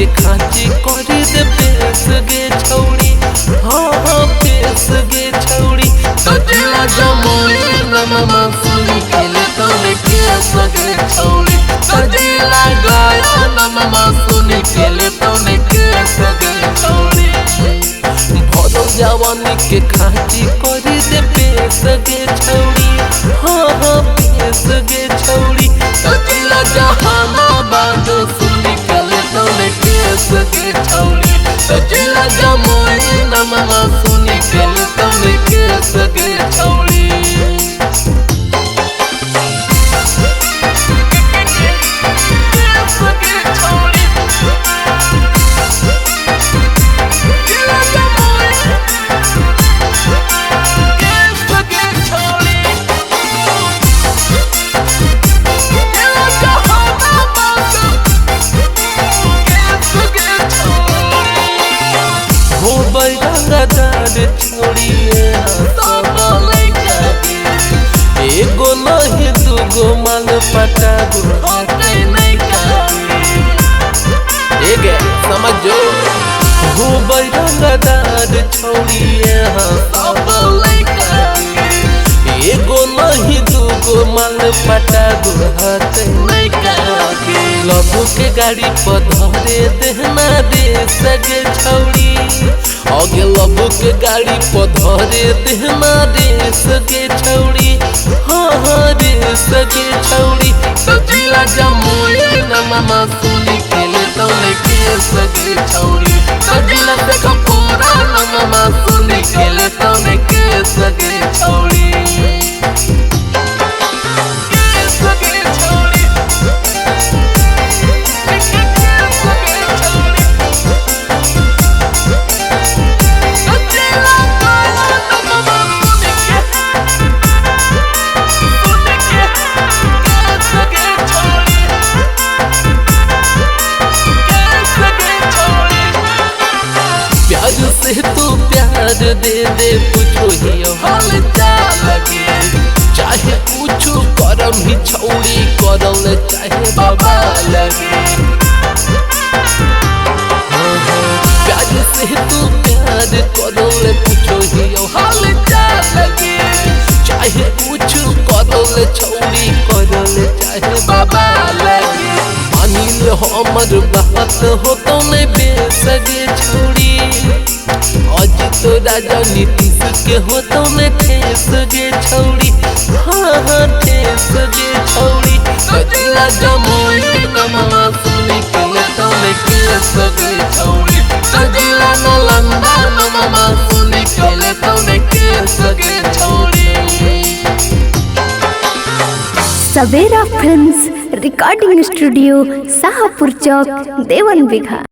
के खाची करी दे बेस गे छौड़ी। हाँ हाँ बेस गे छौड़ी सजिला जमुई नमा सुनी खेले तोने केस गे छौड़ी। सजिला गया नमा सुनी खेले तोने केस गे छौड़ी। भरो जवानी के खाची करी दे बेस गे छौड़ी। हाँ हाँ बेस गे छौड़ी सजिला जहानाबाद सुनी खेले तोने केस गे छौड़ी। सजिला जमुई नमा सुनी खेले तोने केस गे छौड़ी। छोड़िए एगो नहीं दूगो मांग पटा समझो हो बैरंगदार छोड़िए एगो नहीं दूगो मांग पटा लबू के गाड़ी पर धरे देहना दे सगे छौड़ी। आगे लबू के गाड़ी पर धरे देहना दे सगे छौड़ी। हाँ हाँ दे सगे छौड़ी सजिला जमुई नमा सुनी खेले तोने केस गे छौड़ी। सजिला से कपूरा नमा सुनी खेले तोने केस गे छौड़ी। प्यार से तू प्यार दे दे पूछो ही हाल चाल लगे। चाहे कुछ करम ही छौड़ी करम चाहे बाबा लगे। प्यार से तू प्यार करम पूछो ही हाल चाल लगे। चाहे कुछ करम छौड़ी करम चाहे बाबा लगे। मानिल हमर बात हो तो नहीं बेसगे छौड़ी। आज तो राजा नीतीश के हो तो मैं ठेस गे छौड़ी। हाँ हाँ ठेस गे छौड़ी सजिला जमुई नमा सुनी खेले तोने केस गे छौड़ी। सजिला नालंदा नमा सुनी खेले तोने केस गे छौड़ी। सवेरा फिल्म्स रिकॉर्डिंग स्टूडियो शाहपुर चौक देवन बिघा।